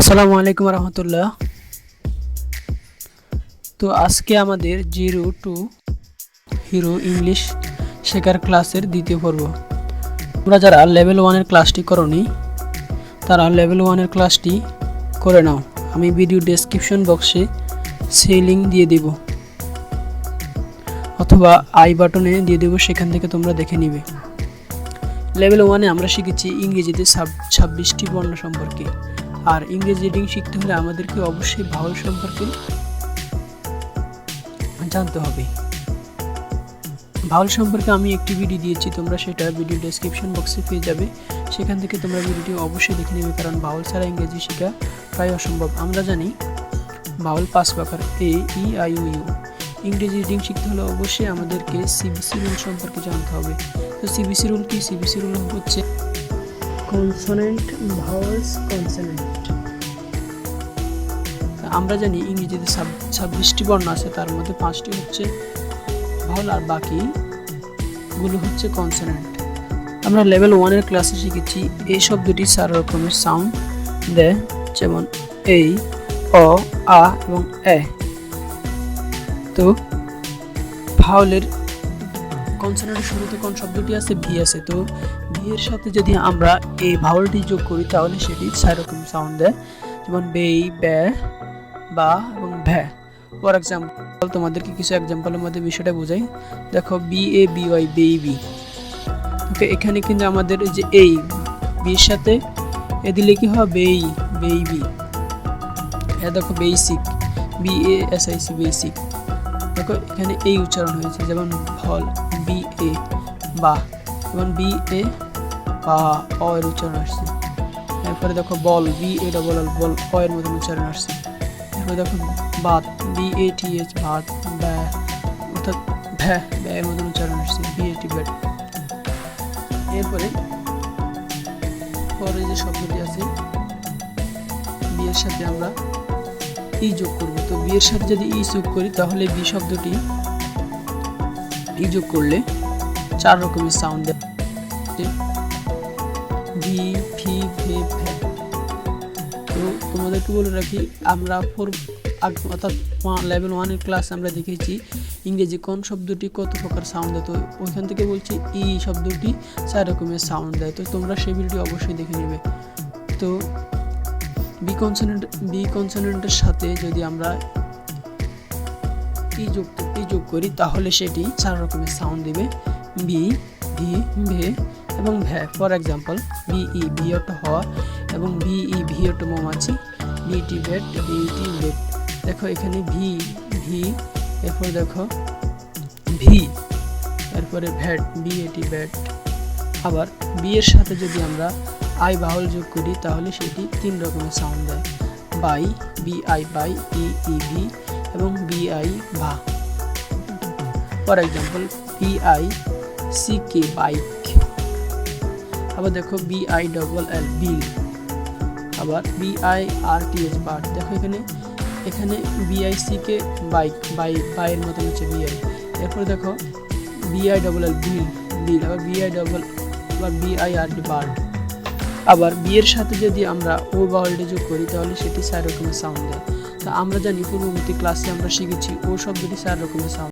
আসসালামু আলাইকুম রহমতুল্লাহ। তো আজকে আমাদের জিরো টু হিরো ইংলিশ শেখার ক্লাসের দ্বিতীয় পর্ব। তোমরা যারা লেভেল 1-এর ক্লাসটি করোনি তারা লেভেল 1-এর ক্লাসটি করে নাও। আমি ভিডিও ডেসক্রিপশন বক্সে সেই লিঙ্ক দিয়ে দেব অথবা আই বাটনে দিয়ে দেব, সেখান থেকে তোমরা দেখে নিবে। লেভেল 1-এ আমরা শিখেছি ইংরেজিতে 26টি বর্ণ সম্পর্কে। আর ইংরেজি রিডিং শিখতে হলে আমাদেরকে অবশ্যই ভাওয়াল সম্পর্কে জানতে হবে। ভাওয়াল সম্পর্কে আমি একটি ভিডিও দিয়েছি, তোমরা সেটা ভিডিও ডেসক্রিপশন বক্সে পেয়ে যাবে, সেখান থেকে তোমরা ভিডিওটি অবশ্যই দেখে নেবে, কারণ ভাওয়াল ছাড়া ইংরেজি শেখা প্রায় অসম্ভব। আমরা জানি ভাওয়াল 5 প্রকার: এ, ই, আই, ও, ইউ। ইংরেজি রিডিং শিখতে হলে অবশ্যই আমাদেরকে সিবিসি রুল সম্পর্কে জানতে হবে। তো সিবিসি রুল কি? সিবিসি রুল হচ্ছে কনসোনেন্ট, ভাওয়ালস, কনসোনেন্ট। আমরা জানি ইংরেজিতে 26টি বর্ণ আছে, তার মধ্যে 5টি হচ্ছে ভাওয়াল আর বাকিগুলো হচ্ছে কনসোনেন্ট। আমরা লেভেল 1-এর ক্লাসে শিখেছি এই শব্দটি 4 রকমের সাউন্ড দেয়, যেমন এই, অ, আ এবং এ। তো ভাওয়ালের কনসোনেন্টের শুরুতে কোন শব্দটি আছে? ভি আছে। তো ভি এর সাথে যদি আমরা এই ভাওয়ালটি যোগ করি তাহলে সেটি 4 রকম সাউন্ড দেয়, যেমন বেই, বে, বা এবং ভ্যা। ফর এক্সাম্পল তোমাদেরকে কিছু এক্সাম্পলের মধ্যে বিষয়টা বোঝাই। দেখো B A B Y, baby. ওকে, এখানে কিন্তু আমাদের যে এই বির সাথে এ দিলে কি হয়? বেই, বেবি। দেখো basic, B A S I C, basic. দেখো এখানে এই উচ্চারণ হয়েছে, যেমন ভল, বি এ, বা, যেমন বি এ বা, অ এর উচ্চারণ আসছে। এরপরে দেখো বল, বি এ ডবল এল, বল, অ এর মতন উচ্চারণ আসছে। এরপরে দেখো Baat, B A T H, ভাত, ব্যা, অর্থাৎ ভ্যা, ব্যা এর মতন উচ্চারণ আসছে, বি এ টি, ব্যাট। এরপরে পরে যে শব্দটি আছে বি এর সাথে আমরা ই যোগ করব। তো বি এর সাথে যদি ই যোগ করি তাহলে বি শব্দটি ই যোগ করলে 4 রকমের সাউন্ড দেয়: ভি, ফি, ভে, ভ্যা। তো তোমাদেরকে বলে রাখি, আমরা অর্থাৎ লেভেল 1-এর ক্লাস আমরা দেখেছি ইংরেজি কোন শব্দটি কত প্রকার সাউন্ড দেয়। তো ওইখান থেকে বলছি ই শব্দটি 4 রকমের সাউন্ড দেয়। তো তোমরা সেই ভিডিওটি অবশ্যই দেখে নেবে। তো বি কনসোনেন্টের সাথে যদি আমরা ই যোগ করি তাহলে সেটি 4 রকমের সাউন্ড দিবে: বি, ভি, ভে এবং ভ্যা। ফর এক্সাম্পল বিই, বি অর্থ হওয়া, এবং বিই, ভি অর্থ মৌমাছি, বিটি ব্যাট, বিটি বেট। দেখো এখানে ভি, এরপর দেখো ভি, এরপরে ভ্যাট, বিএটি ব্যাট। আবার বি এর সাথে যদি আমরা আই ভাওয়াল যোগ করি তাহলে সেটি 3 রকমের সাউন্ড দেয়: বাই, বিআই বাই, ই ভি এবং বিআই ভা। ফর এক্সাম্পল বিআই সি কে, বাইক। আবার দেখো বিআই ডবল এল, বিল। আবার বিআই আর টি এইচ, বার্ড। দেখো এখানে বিআই সি কে, বাইক, বাইয়ের মতো হচ্ছে বিআই। এরপর দেখো বিআই ডবল এল, বিল। আবার বিআই আর টি, বার্ড। আবার বি এর সাথে যদি আমরা ও ভাওয়ালটি যোগ করি তাহলে সেটি 4 রকমের সাউন্ড দেয়। তা আমরা জানি পূর্ববর্তী ক্লাসে আমরা শিখেছি ও শব্দটি 4 রকমের সাউন্ড।